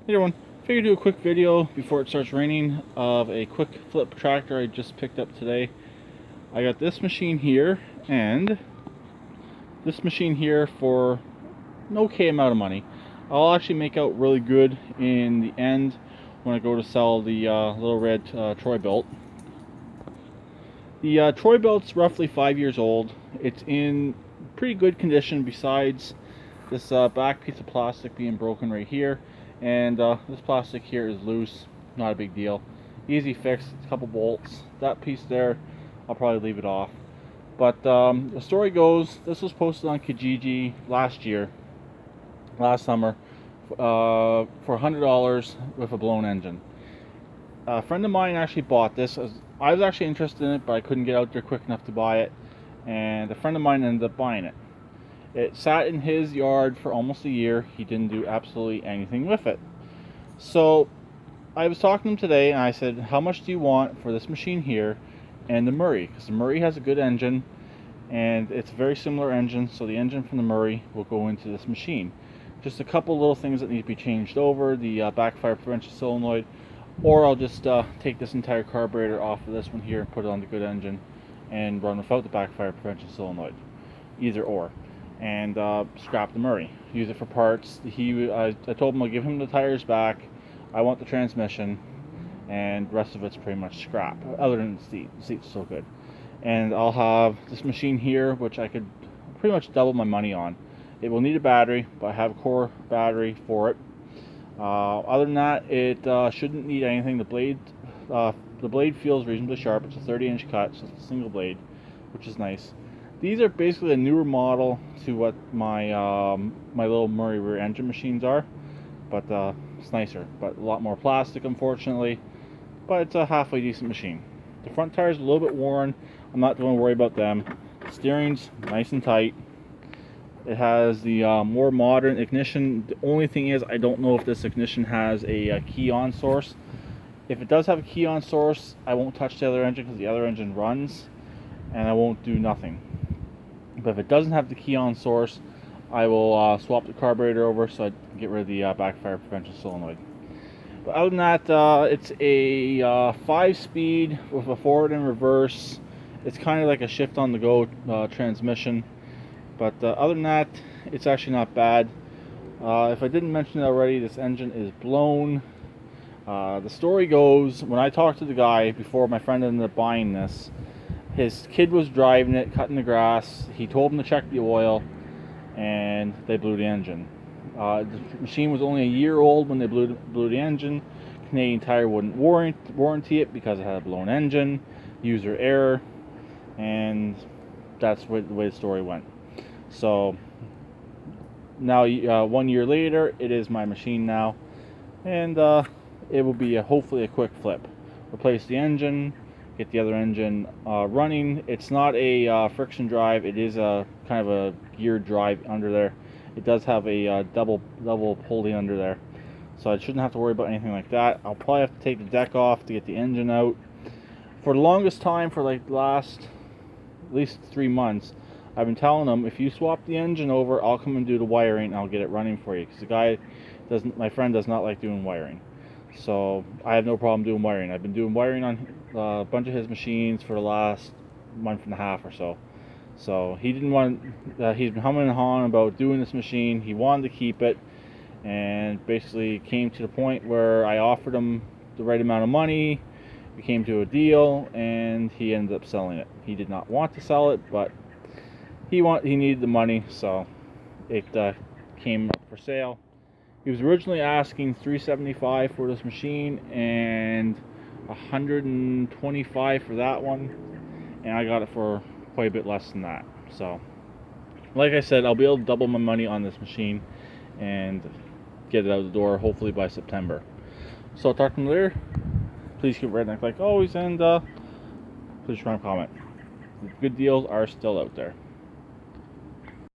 Hey everyone, figured to do a quick video before it starts raining of a quick flip tractor I just picked up today. I got this machine here and this machine here for an okay amount of money. I'll actually make out really good in the end when I go to sell the little red Troy-Bilt. The Troy-Bilt's roughly 5 years old. It's in pretty good condition besides this back piece of plastic being broken right here. And this plastic here is loose, not a big deal. Easy fix, a couple bolts. That piece there, I'll probably leave it off. But the story goes, this was posted on Kijiji last summer, for $100 with a blown engine. A friend of mine actually bought this. I was actually interested in it, but I couldn't get out there quick enough to buy it. And a friend of mine ended up buying it. It sat in his yard for almost a year. He didn't do absolutely anything with it. So I was talking to him today and I said, how much do you want for this machine here and the Murray? Because the Murray has a good engine and it's a very similar engine, so the engine from the Murray will go into this machine. Just a couple little things that need to be changed over, the backfire prevention solenoid, or I'll just take this entire carburetor off of this one here and put it on the good engine and run without the backfire prevention solenoid. Either or. And scrap the Murray. Use it for parts. I told him I'll give him the tires back. I want the transmission, and the rest of it's pretty much scrap. Other than the seat. The seat's still good. And I'll have this machine here, which I could pretty much double my money on. It will need a battery, but I have a core battery for it. Other than that, it shouldn't need anything. The blade feels reasonably sharp. It's a 30-inch cut, so it's a single blade, which is nice. These are basically a newer model to what my my little Murray rear engine machines are, but it's nicer, but a lot more plastic, unfortunately. But it's a halfway decent machine. The front tires are a little bit worn. I'm not going to worry about them. The steering's nice and tight. It has the more modern ignition. The only thing is, I don't know if this ignition has a key on source. If it does have a key on source, I won't touch the other engine because the other engine runs, and I won't do nothing. But if it doesn't have the key on source, I will swap the carburetor over so I can get rid of the backfire prevention solenoid. But other than that, it's a 5-speed with a forward and reverse. It's kind of like a shift on the go transmission. But other than that, it's actually not bad. If I didn't mention it already, this engine is blown. The story goes, when I talked to the guy before my friend ended up buying this, his kid was driving it, cutting the grass. He told him to check the oil, and they blew the engine. The machine was only a year old when they blew the engine. Canadian Tire wouldn't warranty it because it had a blown engine, user error, and that's the way the story went. So now, 1 year later, it is my machine now, and it will be hopefully a quick flip. Replace the engine, get the other engine running. It's not a friction drive. It is a kind of a geared drive under there. It does have a double pulley under there, so I shouldn't have to worry about anything like that. I'll probably have to take the deck off to get the engine out. For the longest time, for like the last at least 3 months, I've been telling them, if you swap the engine over, I'll come and do the wiring and I'll get it running for you, because my friend does not like doing wiring. So I have no problem doing wiring. I've been doing wiring on a bunch of his machines for the last month and a half or so. So he didn't want, he's been humming and hawing about doing this machine. He wanted to keep it, and basically came to the point where I offered him the right amount of money. We came to a deal, and he ended up selling it. He did not want to sell it, but he needed the money, so it came up for sale. He was originally asking $375 for this machine and $125 for that one, and I got it for quite a bit less than that. So, like I said, I'll be able to double my money on this machine and get it out the door hopefully by September. So I'll talk to you later. Please keep redneck like always, and please try and comment. The good deals are still out there.